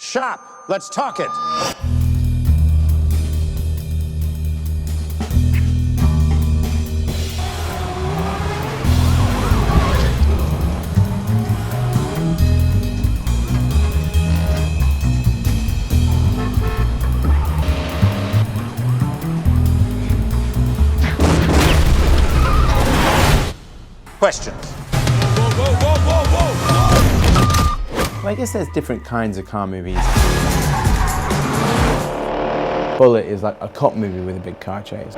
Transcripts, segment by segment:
Shop. Let's talk it. Questions? Well, I guess there's different kinds of car movies. Bullitt is like a cop movie with a big car chase.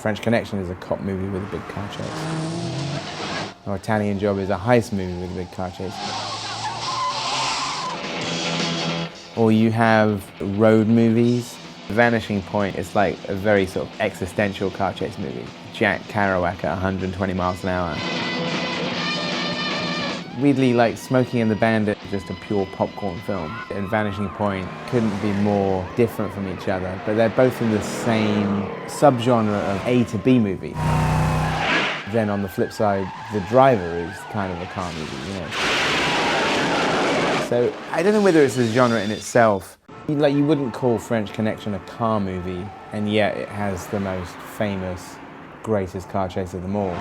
French Connection is a cop movie with a big car chase. Or Italian Job is a heist movie with a big car chase. Or you have road movies. Vanishing Point is like a very sort of existential car chase movie. Jack Kerouac at 120 miles an hour. Weirdly, like Smokey and the Bandit, just a pure popcorn film. And Vanishing Point couldn't be more different from each other, but they're both in the same subgenre of A to B movie. Then on the flip side, The Driver is kind of a car movie, you know. So I don't know whether it's a genre in itself. Like, you wouldn't call French Connection a car movie, and yet it has the most famous, greatest car chase of them all.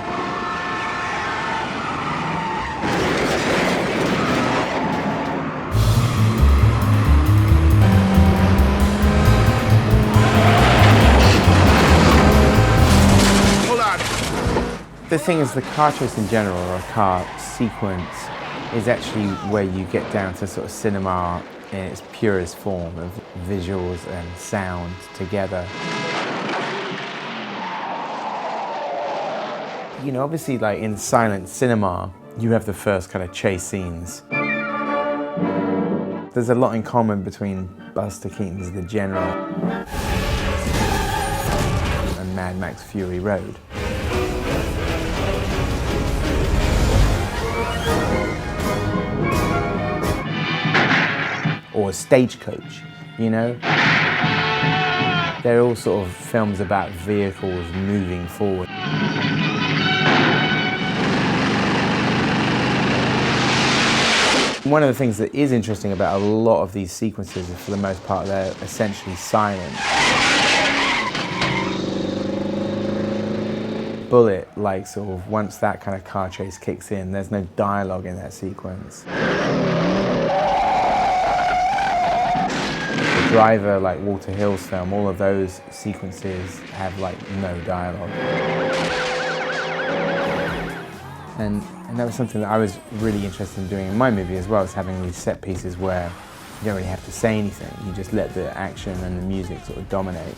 Hold on. The thing is, the car chase in general, or a car sequence, is actually where you get down to sort of cinema in its purest form of visuals and sound together. You know, obviously, like in silent cinema, you have the first kind of chase scenes. There's a lot in common between Buster Keaton's The General and Mad Max Fury Road. Or Stagecoach, you know? They're all sort of films about vehicles moving forward. One of the things that is interesting about a lot of these sequences is, for the most part, they're essentially silent. Bullitt, like, sort of, once that kind of car chase kicks in, there's no dialogue in that sequence. Driver, like Walter Hill's film, all of those sequences have like no dialogue. And that was something that I was really interested in doing in my movie as well, is having these set pieces where you don't really have to say anything, you just let the action and the music sort of dominate.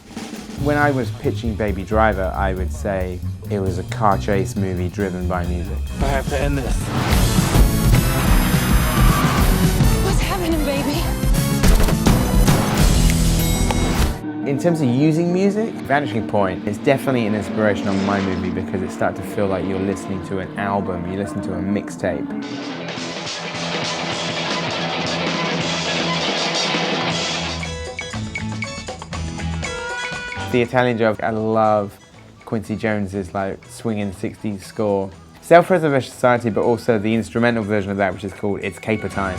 When I was pitching Baby Driver, I would say it was a car chase movie driven by music. I have to end this. What's happening, baby? In terms of using music, Vanishing Point is definitely an inspiration on my movie because it starts to feel like you're listening to an album, you listen to a mixtape. The Italian Job, I love Quincy Jones's like swinging 60s score. Self-Preservation Society, but also the instrumental version of that, which is called It's Caper Time.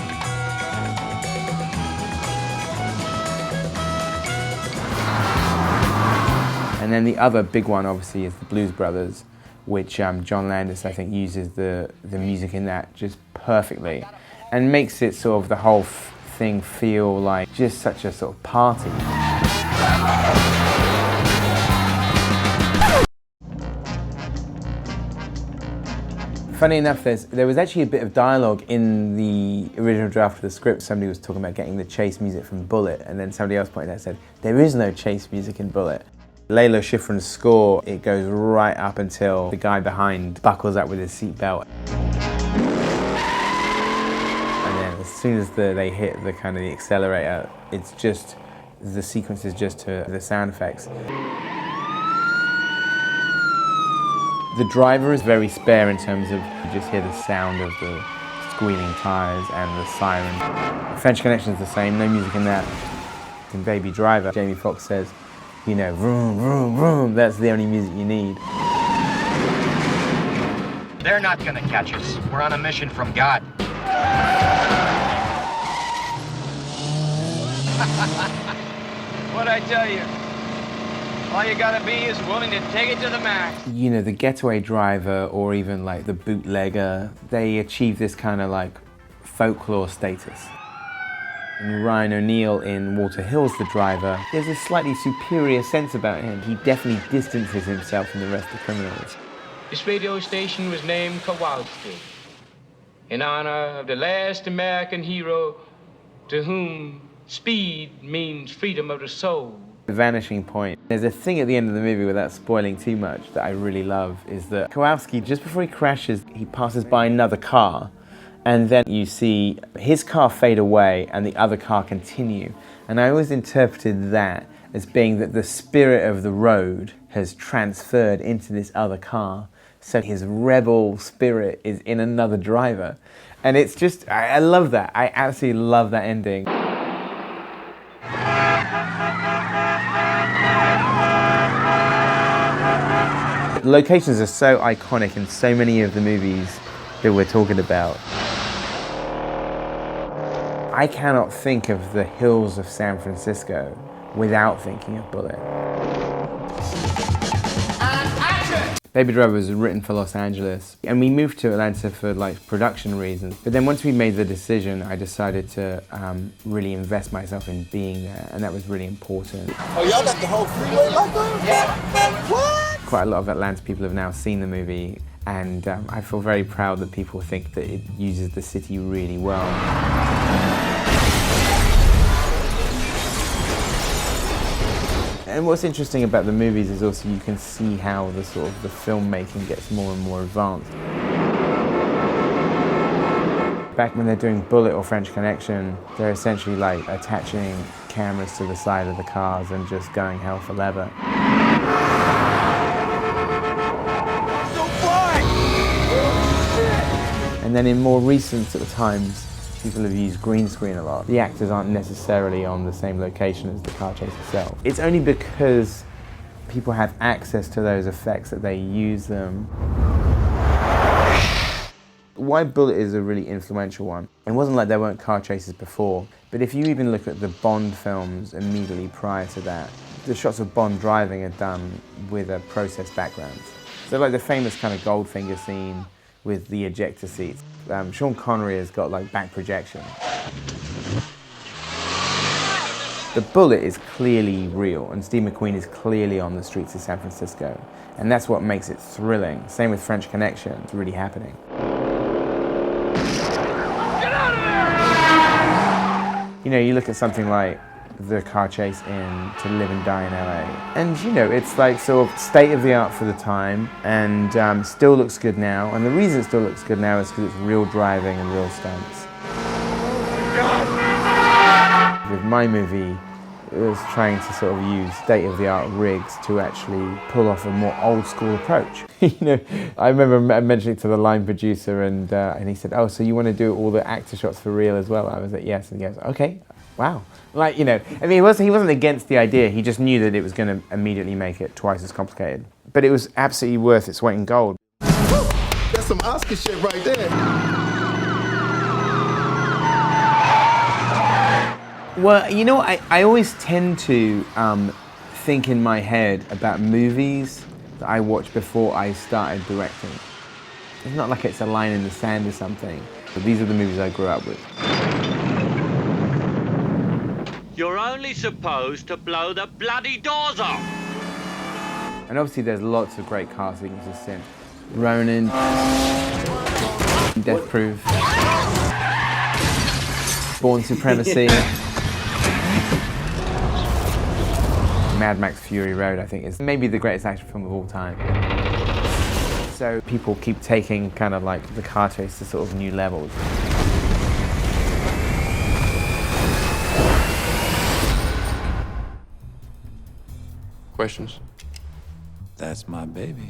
And then the other big one, obviously, is the Blues Brothers, which John Landis, I think, uses the music in that just perfectly and makes it sort of the whole thing feel like just such a sort of party. Funny enough, there was actually a bit of dialogue in the original draft of the script. Somebody was talking about getting the chase music from Bullitt, and then somebody else pointed out and said, there is no chase music in Bullitt. Laylo Schifrin's score, it goes right up until the guy behind buckles up with his seatbelt. And then as soon as they hit the kind of the accelerator, it's just, the sequence is just to the sound effects. The Driver is very spare in terms of, you just hear the sound of the squealing tires and the siren. French Connection is the same, no music in that. In Baby Driver, Jamie Foxx says, you know, vroom, vroom, vroom, that's the only music you need. They're not gonna catch us. We're on a mission from God. What'd I tell you? All you gotta be is willing to take it to the max. You know, the getaway driver or even like the bootlegger, they achieve this kind of like folklore status. And Ryan O'Neal in Walter Hill's The Driver, there's a slightly superior sense about him. He definitely distances himself from the rest of the criminals. This radio station was named Kowalski in honor of the last American hero to whom speed means freedom of the soul. Vanishing Point. There's a thing at the end of the movie, without spoiling too much, that I really love, is that Kowalski, just before he crashes, he passes by another car, and then you see his car fade away and the other car continue. And I always interpreted that as being that the spirit of the road has transferred into this other car, so his rebel spirit is in another driver. And it's just, I love that. I absolutely love that ending. Locations are so iconic in so many of the movies that we're talking about. I cannot think of the hills of San Francisco without thinking of Bullitt. Baby Driver was written for Los Angeles, and we moved to Atlanta for like production reasons. But then once we made the decision, I decided to really invest myself in being there, and that was really important. Oh, y'all got the whole freeway locked up? Yeah. What? Quite a lot of Atlanta people have now seen the movie, and I feel very proud that people think that it uses the city really well. And what's interesting about the movies is also you can see how the sort of the filmmaking gets more and more advanced. Back when they're doing Bullitt or French Connection, they're essentially like attaching cameras to the side of the cars and just going hell for leather. And then in more recent sort of times, people have used green screen a lot. The actors aren't necessarily on the same location as the car chase itself. It's only because people have access to those effects that they use them. Why Bullitt is a really influential one. It wasn't like there weren't car chases before, but if you even look at the Bond films immediately prior to that, the shots of Bond driving are done with a processed background. So like the famous kind of Goldfinger scene with the ejector seats. Sean Connery has got like back projection. The Bullitt is clearly real, and Steve McQueen is clearly on the streets of San Francisco. And that's what makes it thrilling. Same with French Connection, it's really happening. Get out of there! You know, you look at something like the car chase in To Live and Die in LA. And you know, it's like sort of state of the art for the time, and still looks good now. And the reason it still looks good now is because it's real driving and real stunts. With my movie, it was trying to sort of use state of the art rigs to actually pull off a more old school approach. You know, I remember mentioning to the line producer, and he said, "Oh, so you want to do all the actor shots for real as well?" I was like, "Yes," and he goes, "Okay." Wow. Like, you know, I mean, he wasn't against the idea, he just knew that it was going to immediately make it twice as complicated. But it was absolutely worth its weight in gold. That's some Oscar shit right there. Well, you know, I always tend to think in my head about movies that I watched before I started directing. It's not like it's a line in the sand or something, but these are the movies I grew up with. You're only supposed to blow the bloody doors off! And obviously there's lots of great car sequences in Ronin, Death Proof, Bourne Supremacy, Mad Max Fury Road, I think, is maybe the greatest action film of all time. So people keep taking kind of like the car chase to sort of new levels. Questions? That's my baby.